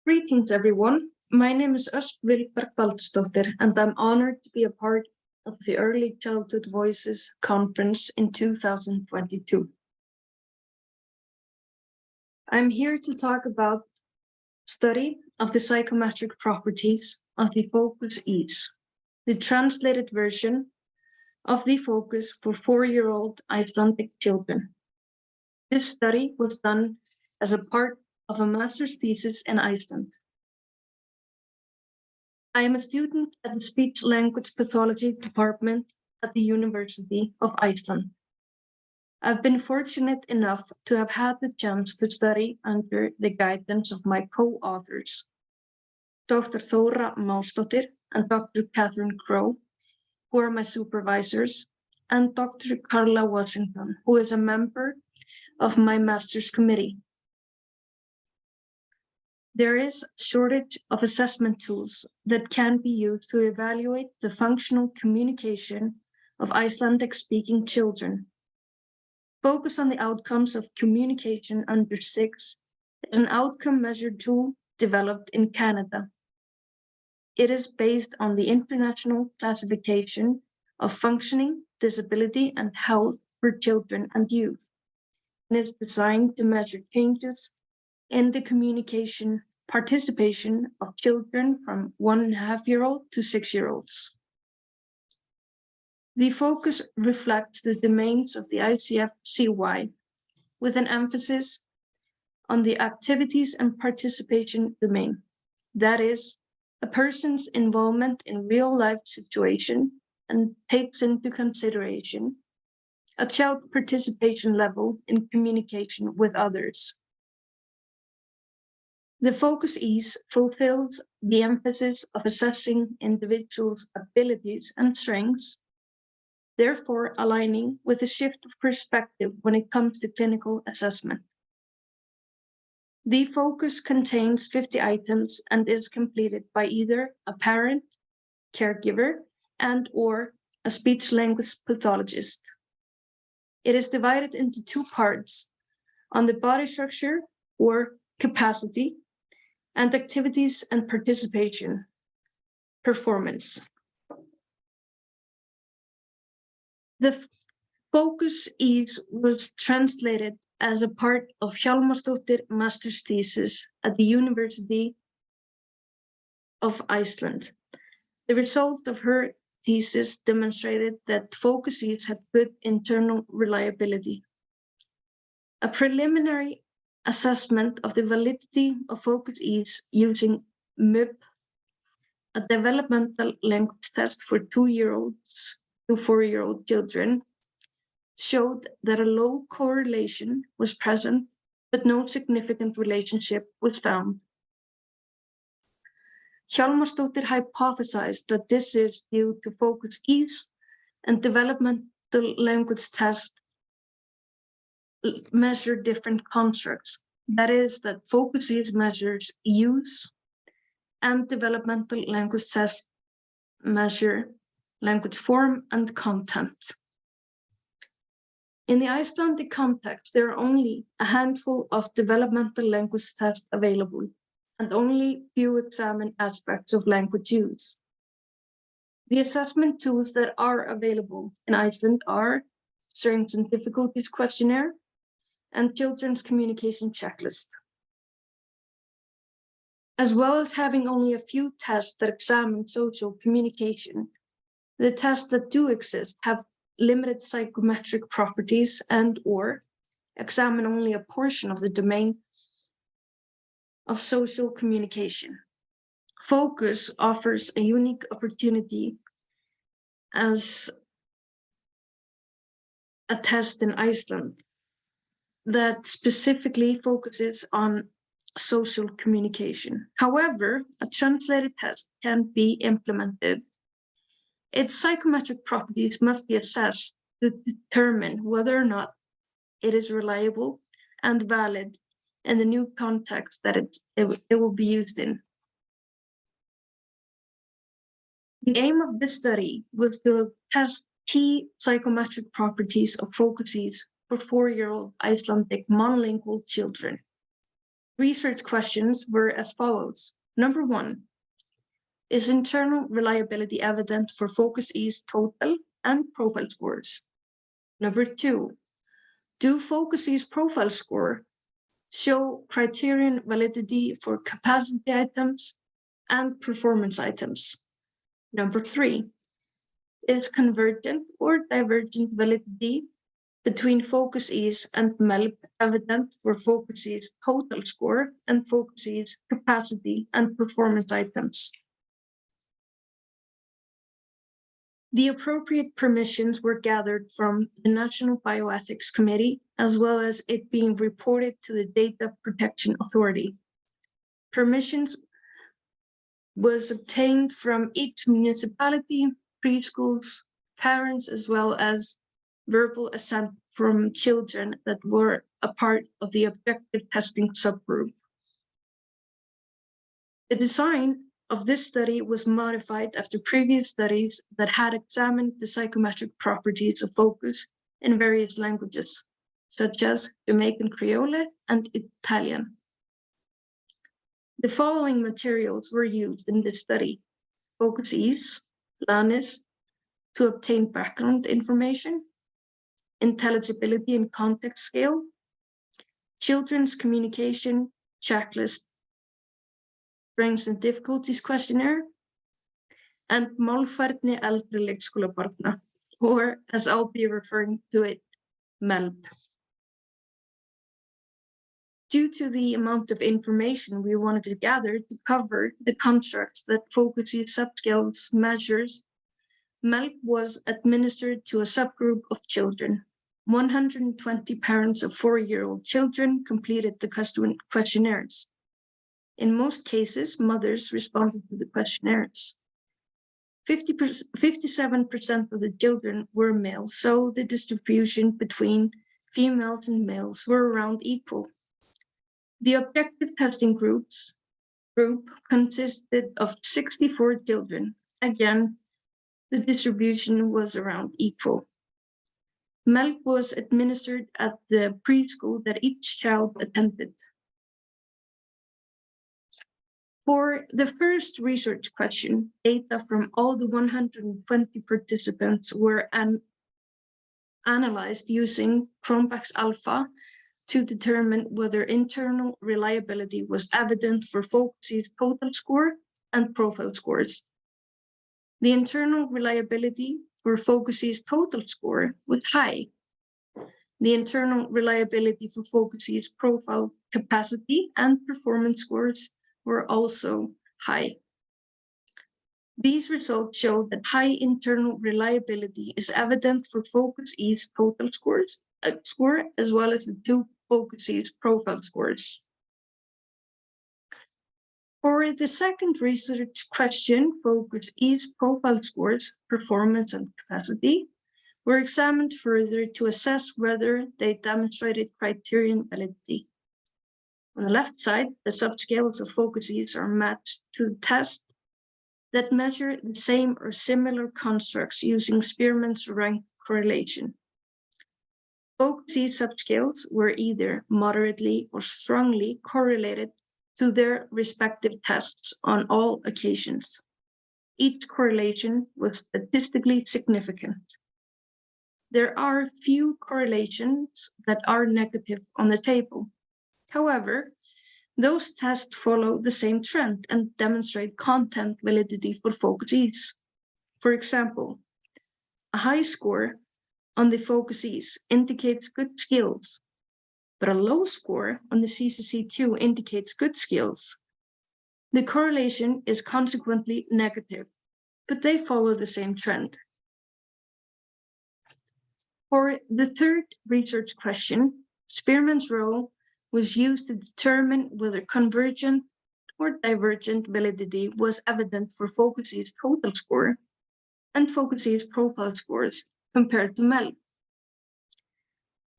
Greetings, everyone. My name is Vilberg Baldursdóttir, and I'm honored to be a part of the Early Childhood Voices Conference in 2022. I'm here to talk about study of the psychometric properties of the focus ease, the translated version of the focus for 4-year-old Icelandic children. This study was done as a part of a master's thesis in Iceland. I am a student at the Speech Language Pathology Department at the University of Iceland. I've been fortunate enough to have had the chance to study under the guidance of my co-authors, Dr. Thora Másdóttir and Dr. Kathryn Crowe, who are my supervisors, and Dr. Karla, who is a member of my master's committee. There is a shortage of assessment tools that can be used to evaluate the functional communication of Icelandic-speaking children. Focus on the outcomes of communication under 6 is an outcome measure tool developed in Canada. It is based on the International Classification of Functioning, Disability, and Health for Children and Youth, and is designed to measure changes in the communication participation of children from 1.5-year-old to 6-year-olds. The focus reflects the domains of the ICF-CY, with an emphasis on the activities and participation domain, that is, a person's involvement in real-life situation and takes into consideration a child participation level in communication with others. The focus ease fulfills the emphasis of assessing individuals' abilities and strengths, therefore aligning with a shift of perspective when it comes to clinical assessment. The focus contains 50 items and is completed by either a parent, caregiver, and/or a speech-language pathologist. It is divided into 2 parts: on the body structure or capacity, and activities and participation, performance. The focus ease was translated as a part of Másdóttir master's thesis at the University of Iceland. The results of her thesis demonstrated that focus ease had good internal reliability. A preliminary assessment of the validity of focus ease using MUP, a developmental language test for 2-year-olds to 4-year-old children, showed that a low correlation was present, but no significant relationship was found. Másdóttir hypothesized that this is due to focus ease and developmental language tests measure different constructs. That is, that focus ease measures use and developmental language tests measure language form and content. In the Icelandic context, there are only a handful of developmental language tests available, and only few examine aspects of language use. The assessment tools that are available in Iceland are Strengths and Difficulties questionnaire and Children's Communication Checklist. As well as having only a few tests that examine social communication, the tests that do exist have limited psychometric properties and/or examine only a portion of the domain of social communication. Focus offers a unique opportunity as a test in Iceland that specifically focuses on social communication. However, a translated test can be implemented. Its psychometric properties must be assessed to determine whether or not it is reliable and valid in the new context that it will be used in. The aim of this study was to test key psychometric properties of focus ease for 4-year-old Icelandic monolingual children. research questions were as follows. Number 1, is internal reliability evident for FOCUS-E's total and profile scores? Number 2, do FOCUS-E's profile score show criterion validity for capacity items and performance items? Number 3, is convergent or divergent validity between FOCUS-E's and MELP evident for FOCUS-E's total score and FOCUS-E's capacity and performance items? The appropriate permissions were gathered from the National Bioethics Committee, as well as it being reported to the Data Protection Authority. Permissions was obtained from each municipality, preschools, parents, as well as verbal assent from children that were a part of the objective testing subgroup. The design of this study was modified after previous studies that had examined the psychometric properties of focus in various languages, such as Jamaican Creole and Italian. The following materials were used in this study: FOCUS-E's, LANIS, to obtain background information, intelligibility and context scale, children's communication checklist, strengths and difficulties questionnaire, and málfærni eldri leikskólabarna, or as I'll be referring to it, MELP. Due to the amount of information we wanted to gather to cover the constructs that FOCUS-E's subscales measures, MELP was administered to a subgroup of children. 120 parents of 4-year-old children completed the questionnaires. In most cases, mothers responded to the questionnaires. 57% of the children were male, so the distribution between females and males were around equal. The objective testing group consisted of 64 children. Again, the distribution was around equal. MELP was administered at the preschool that each child attended. For the first research question, data from all the 120 participants were analyzed using Cronbach's alpha to determine whether internal reliability was evident for FOCUS-E's total score and profile scores. The internal reliability for FOCUS-E's total score was high. The internal reliability for FOCUS-E's profile capacity and performance scores were also high. These results show that high internal reliability is evident for FOCUS-E's total score, as well as the two FOCUS-E's profile scores. For the second research question, FOCUS-E's profile scores, performance and capacity, were examined further to assess whether they demonstrated criterion validity. On the left side, the subscales of FOCUS-E's are matched to tests that measure the same or similar constructs using Spearman's rank correlation. FOCUS-E's subscales were either moderately or strongly correlated to their respective tests on all occasions. Each correlation was statistically significant. There are few correlations that are negative on the table. However, those tests follow the same trend and demonstrate content validity for FOCUS-E's. For example, a high score on the FOCUS-E's indicates good skills, but a low score on the CCC2 indicates good skills. The correlation is consequently negative, but they follow the same trend. For the third research question, Spearman's rule was used to determine whether convergent or divergent validity was evident for FOCUS-E's total score and FOCUS-E's profile scores compared to MELP.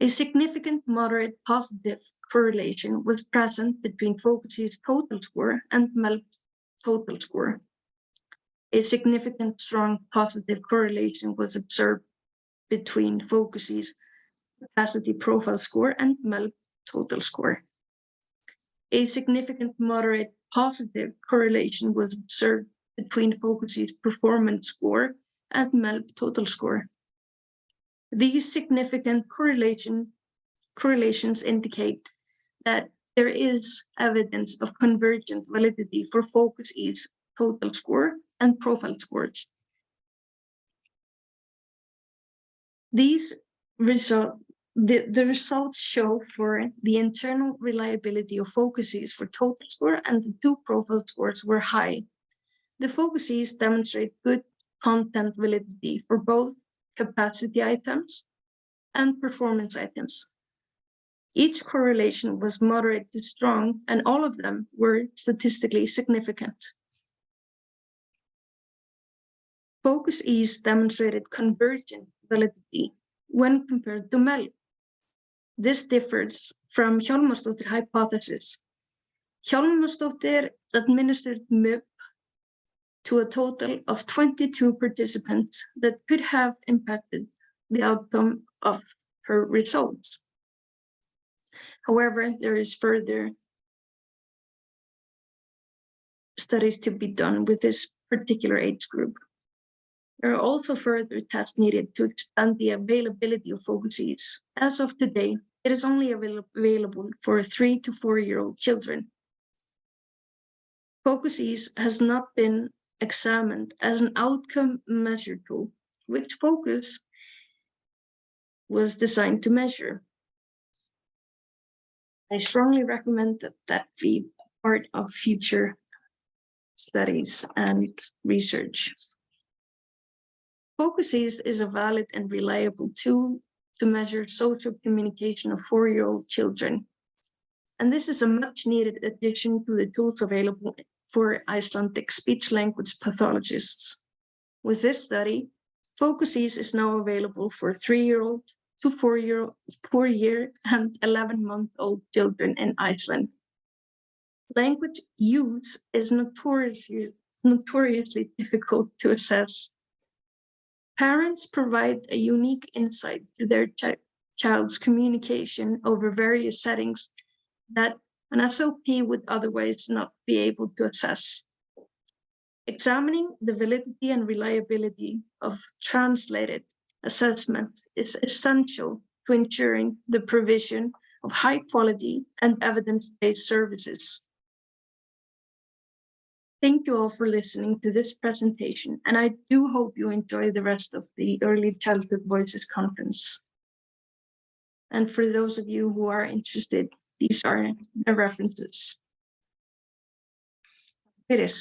A significant moderate positive correlation was present between FOCUS-E's total score and MELP total score. A significant strong positive correlation was observed between FOCUS-E's capacity profile score and MELP total score. a significant moderate positive correlation was observed between Focus's performance score and MELP total score. These significant correlations indicate that there is evidence of convergent validity for Focus's total score and profile scores. These the results show for the internal reliability of Focuses for total score and the two profile scores were high. The Focuses demonstrate good content validity for both capacity items and performance items. Each correlation was moderate to strong, and all of them were statistically significant. Focuses demonstrated convergent validity when compared to MELP. This differs from Másdóttir hypothesis. Másdóttir administered MELP to a total of 22 participants that could have impacted the outcome of her results. However, there is further studies to be done with this particular age group. There are also further tests needed to expand the availability of Focuses. As of today, it is only available for 3 to 4-year-old children. Focuses has not been examined as an outcome measure tool, which Focus was designed to measure. I strongly recommend that be part of future studies and research. Focuses is a valid and reliable tool to measure social communication of 4-year-old children. And this is a much needed addition to the tools available for Icelandic speech-language pathologists. With this study, Focuses is now available for 3-year-old to 4-year and 11-month-old children in Iceland. Language use is notoriously difficult to assess. Parents provide a unique insight to their child's communication over various settings that an SOP would otherwise not be able to assess. Examining the validity and reliability of translated assessment is essential to ensuring the provision of high quality and evidence-based services. Thank you all for listening to this presentation, and I do hope you enjoy the rest of the Early Childhood Voices Conference. And for those of you who are interested, these are the references. Fyrir.